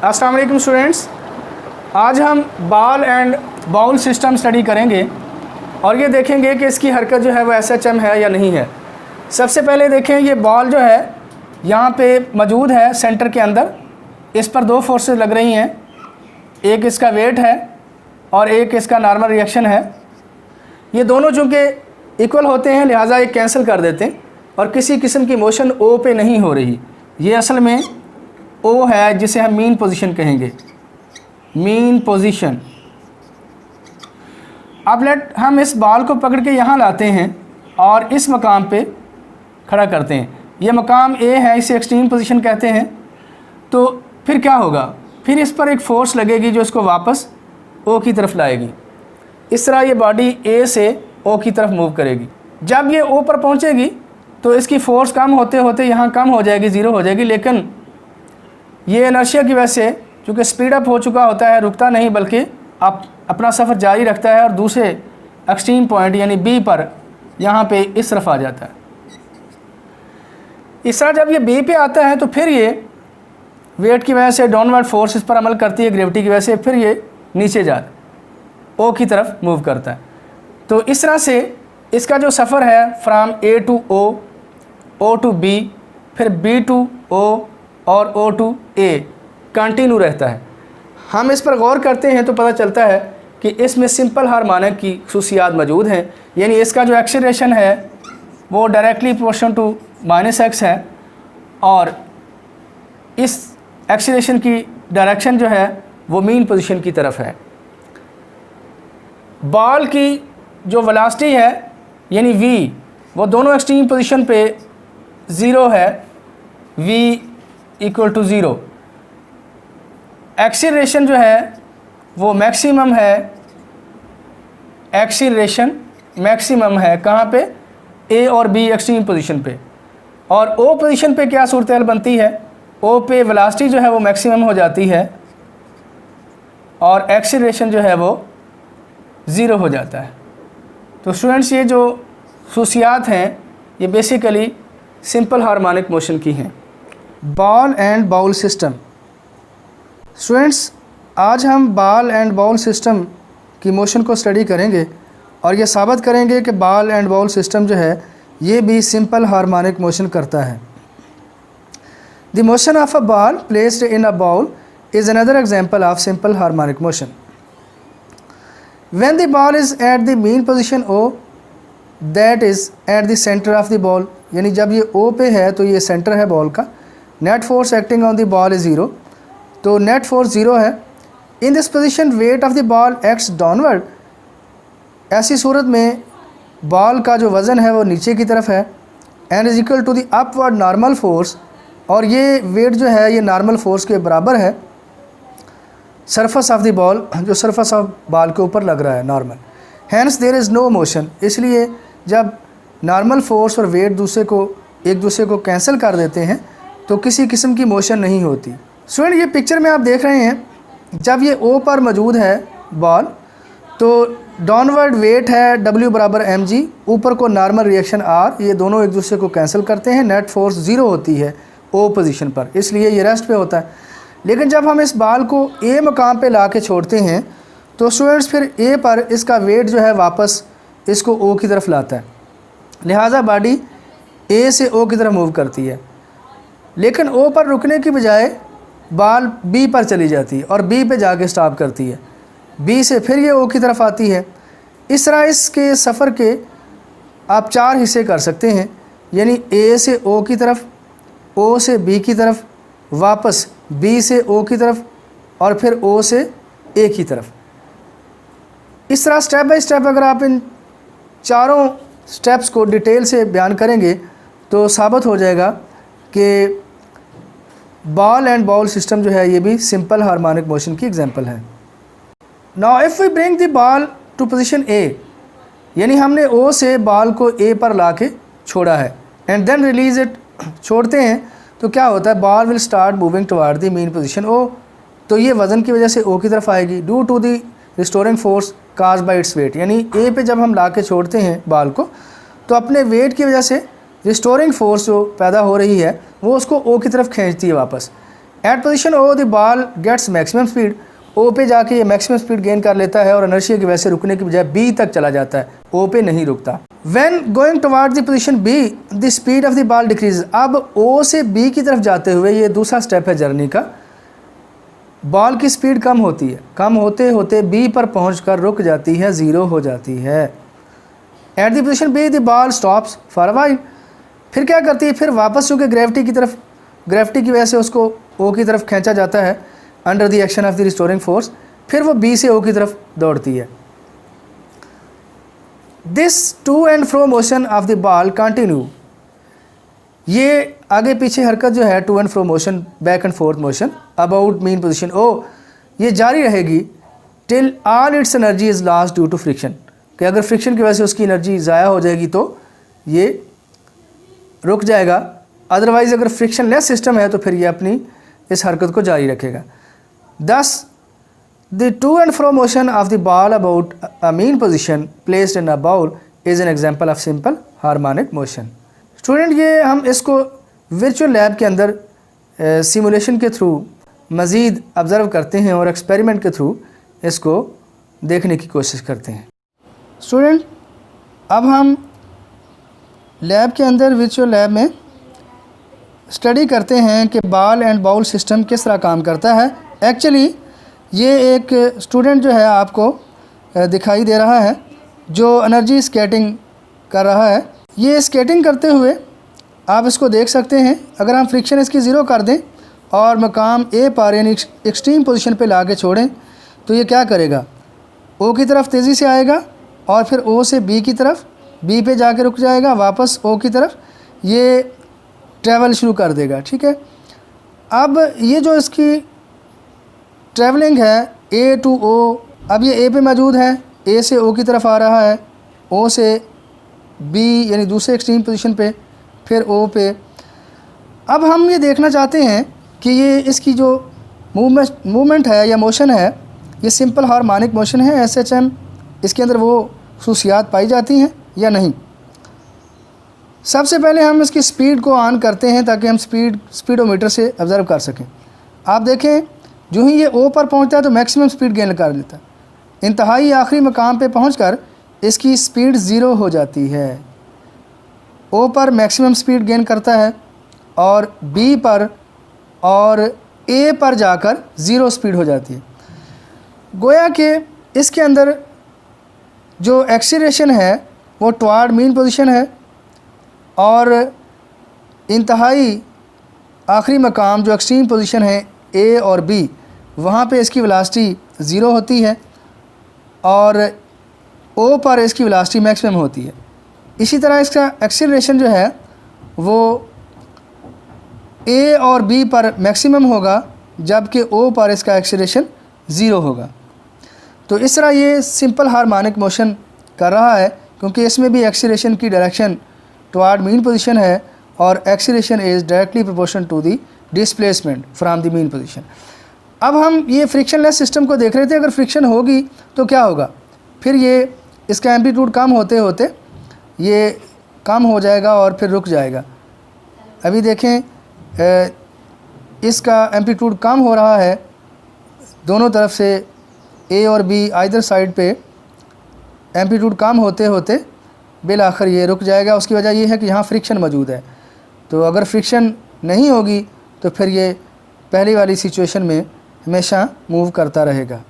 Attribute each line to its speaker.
Speaker 1: अस्सलाम वालेकुम स्टूडेंट्स, आज हम ball and bowl system study करेंगे और ये देखेंगे कि इसकी हरकत जो है वो SHM है या नहीं है। सबसे पहले देखें, ये बॉल जो है यहाँ पे मौजूद है सेंटर के अंदर। इस पर दो फोर्सेस लग रही हैं, एक इसका वेट है और एक इसका नॉर्मल रिएक्शन है। ये दोनों चूँकि इक्वल होते हैं लिहाजा ये कैंसिल कर देते हैं और किसी किस्म की मोशन O पे नहीं हो रही। ये असल में O है जिसे हम मीन पोजीशन कहेंगे, मीन पोजीशन। अब हम इस बॉल को पकड़ के यहाँ लाते हैं और इस मकाम पे खड़ा करते हैं। ये मकाम A है, इसे एक्सट्रीम पोजीशन कहते हैं। तो फिर क्या होगा, फिर इस पर एक फ़ोर्स लगेगी जो इसको वापस O की तरफ लाएगी। इस तरह ये बॉडी A से O की तरफ मूव करेगी। जब ये O पर पहुँचेगी तो इसकी फ़ोर्स कम होते होते यहाँ कम हो जाएगी, ज़ीरो हो जाएगी। लेकिन ये इनर्शिया की वजह से चूँकि स्पीड अप हो चुका होता है, रुकता नहीं बल्कि आप अपना सफ़र जारी रखता है और दूसरे एक्सट्रीम पॉइंट यानी B पर यहाँ पे इस तरफ आ जाता है। इस तरह जब ये B पे आता है तो फिर ये वेट की वजह से डाउनवर्ड फोर्स इस पर अमल करती है, ग्रेविटी की वजह से फिर ये नीचे जाता O की तरफ मूव करता है। तो इस तरह से इसका जो सफ़र है from A to O, O to B, फिर B टू O और O टू A कंटिन्यू रहता है। हम इस पर गौर करते हैं तो पता चलता है कि इसमें सिंपल हार्मोनिक की खुसूसियात मौजूद हैं। यानी इसका जो एक्सेलरेशन है वो डायरेक्टली प्रोपोर्शनल टू -x है और इस एक्सेलरेशन की डायरेक्शन जो है वो मीन पोजीशन की तरफ है। बॉल की जो वेलोसिटी है यानी v, वो दोनों एक्सट्रीम पोजीशन पे 0 है, v इक्वल टू 0। एक्सीलरेशन जो है वो मैक्सिमम है, एक्सीलरेशन मैक्सिमम है कहाँ पे, A और B एक्सट्रीम पोजीशन पे। और O पोजीशन पे क्या सूरत हाल बनती है, O पे वेलोसिटी जो है वो मैक्सिमम हो जाती है और एक्सीलरेशन जो है वो 0 हो जाता है। तो स्टूडेंट्स, ये जो खुसूसियात हैं ये बेसिकली सिंपल हार्मोनिक मोशन की हैं। Ball and bowl system. Students, आज हम बॉल एंड बाउल सिस्टम की मोशन को स्टडी करेंगे और ये साबित करेंगे कि बॉल एंड बाउल सिस्टम जो है ये भी सिंपल हार्मोनिक मोशन करता है। The motion of a ball placed in a bowl is another example of simple harmonic motion. When the ball is at the mean position O, that is at the center of the ball, यानी जब ये O पे है तो ये centre है ball का। Net force acting on the ball is 0, तो नेट फोर्स 0 है। In this position weight of the ball acts downward, ऐसी सूरत में बॉल का जो वज़न है वो नीचे की तरफ है। And is equal to the upward normal force, और ये वेट जो है ये नॉर्मल फोर्स के बराबर है सरफेस ऑफ द बॉल, जो सरफेस ऑफ बॉल के ऊपर लग रहा है normal. Hence there is no motion, इसलिए जब नॉर्मल फोर्स और वेट एक दूसरे को कैंसिल कर देते हैं तो किसी किस्म की मोशन नहीं होती। स्टूडेंट, ये पिक्चर में आप देख रहे हैं, जब ये O पर मौजूद है बॉल तो डाउनवर्ड वेट है W बराबर mg, ऊपर को नॉर्मल रिएक्शन R, ये दोनों एक दूसरे को कैंसिल करते हैं। नेट फोर्स 0 होती है O पोजीशन पर, इसलिए ये रेस्ट पे होता है। लेकिन जब हम इस बॉल को A मकाम पे ला के छोड़ते हैं तो स्टूडेंट्स फिर A पर इसका वेट जो है वापस इसको O की तरफ लाता है, लिहाजा बॉडी A से O की तरफ मूव करती है। लेकिन O पर रुकने की बजाय बॉल B पर चली जाती है और B पे जाके स्टॉप करती है। B से फिर ये O की तरफ आती है। इस तरह इसके सफ़र के आप 4 हिस्से कर सकते हैं, यानी A से O की तरफ, O से B की तरफ, वापस B से O की तरफ और फिर O से A की तरफ। इस तरह स्टेप बाय स्टेप अगर आप इन चारों स्टेप्स को डिटेल से बयान करेंगे तो साबित हो जाएगा कि बॉल एंड बाउल सिस्टम जो है ये भी सिंपल हार्मोनिक मोशन की एग्जांपल है। Now if we bring the ball to position A, यानी हमने O से बॉल को A पर ला के छोड़ा है एंड देन रिलीज़ इट, छोड़ते हैं तो क्या होता है, ball will start moving toward the mean position O, तो ये वज़न की वजह से O की तरफ आएगी। Due to the restoring force cause by its weight, यानी A पे जब हम ला के छोड़ते हैं बॉल को तो अपने वेट की वजह से रिस्टोरिंग फोर्स जो पैदा हो रही है वो उसको O की तरफ खींचती है वापस। At position O the ball gets maximum speed, O पे जाके ये मैक्सिमम स्पीड गेन कर लेता है और इनर्शिया की वजह से रुकने की बजाय बी तक चला जाता है, ओ पे नहीं रुकता। When going toward the position be the speed of the ball decrease, अब ओ से बी की तरफ जाते हुए ये दूसरा स्टेप है जर्नी का, बॉल की स्पीड कम होती है, कम होते होते बी पर पहुंचकर रुक जाती है, ज़ीरो हो जाती है। At the position be the ball stops for a while, फिर क्या करती है, फिर वापस चूँकि ग्रेविटी की वजह से उसको ओ की तरफ खींचा जाता है under the action of the restoring force, फिर वो बी से ओ की तरफ दौड़ती है। This to and fro motion of the ball continue, ये आगे पीछे हरकत जो है to and fro motion, back and forth motion about mean position O, ये जारी रहेगी till all its energy is lost due to friction, कि अगर फ्रिक्शन की वजह से उसकी एनर्जी ज़ाया हो जाएगी तो ये रुक जाएगा, अदरवाइज़ अगर फ्रिक्शन लेस सिस्टम है तो फिर ये अपनी इस हरकत को जारी रखेगा। Thus the to and fro motion of the ball about a mean position placed in a bowl is an example of simple harmonic motion. Student ये हम इसको वर्चुअल लैब के अंदर सिमुलेशन के थ्रू मज़ीद ऑब्ज़र्व करते हैं और एक्सपेरिमेंट के थ्रू इसको देखने की कोशिश करते हैं। स्टूडेंट अब हम लैब के अंदर वर्चुअल लैब में स्टडी करते हैं कि बॉल एंड बाउल सिस्टम किस तरह काम करता है। एक्चुअली ये एक स्टूडेंट जो है आपको दिखाई दे रहा है जो एनर्जी स्केटिंग कर रहा है। ये स्केटिंग करते हुए आप इसको देख सकते हैं, अगर हम फ्रिक्शन इसकी ज़ीरो कर दें और मकाम ए पर यानी एक्सट्रीम पोजीशन पे ला के छोड़ें तो ये क्या करेगा, ओ की तरफ तेज़ी से आएगा और फिर ओ से बी की तरफ, बी पे जाके रुक जाएगा, वापस ओ की तरफ ये ट्रैवल शुरू कर देगा। ठीक है, अब ये जो इसकी ट्रैवलिंग है ए टू ओ, अब ये ए पे मौजूद है, ए से ओ की तरफ आ रहा है, ओ से बी यानी दूसरे एक्सट्रीम पोजीशन पे, फिर ओ पे। अब हम ये देखना चाहते हैं कि ये इसकी जो मूवमेंट है या मोशन है ये सिंपल हार्मोनिक मोशन है, SHM इसके अंदर वो खसूसियात पाई जाती हैं या नहीं। सबसे पहले हम इसकी स्पीड को ऑन करते हैं ताकि हम स्पीडोमीटर से ऑब्ज़र्व कर सकें। आप देखें जो ही ये ओ पर पहुंचता है तो मैक्सिमम स्पीड गेन कर लेता है, इंतहाई आखिरी मकाम पे पहुंचकर इसकी स्पीड ज़ीरो हो जाती है। ओ पर मैक्सिमम स्पीड गेन करता है और बी पर और ए पर जाकर ज़ीरो स्पीड हो जाती है। गोया कि इसके अंदर जो एक्सीलरेशन है वो टुवर्ड मीन पोजीशन है और इंतहाई आखिरी मकाम जो एक्सट्रीम पोजीशन है ए और बी, वहाँ पे इसकी वेलोसिटी ज़ीरो होती है और ओ पर इसकी वेलोसिटी मैक्सिमम होती है। इसी तरह इसका एक्सीलरेशन जो है वो ए और बी पर मैक्सिमम होगा जबकि ओ पर इसका एक्सीलरेशन ज़ीरो होगा। तो इस तरह ये सिंपल हार्मोनिक मोशन कर रहा है क्योंकि इसमें भी एक्सीलरेशन की डायरेक्शन टुवर्ड मीन पोजीशन है और acceleration is directly proportional to the displacement from the mean position. अब हम ये फ्रिक्शनलेस सिस्टम को देख रहे थे, अगर फ्रिक्शन होगी तो क्या होगा, फिर ये इसका एम्पलीट्यूड कम होते होते ये कम हो जाएगा और फिर रुक जाएगा। अभी देखें इसका एम्पलीट्यूड कम हो रहा है दोनों तरफ से, ए और बी आइदर साइड पे एम्पलीट्यूड कम होते होते बिल आखिर ये रुक जाएगा। उसकी वजह ये है कि यहाँ फ्रिक्शन मौजूद है, तो अगर फ्रिक्शन नहीं होगी तो फिर ये पहली वाली सिचुएशन में हमेशा मूव करता रहेगा।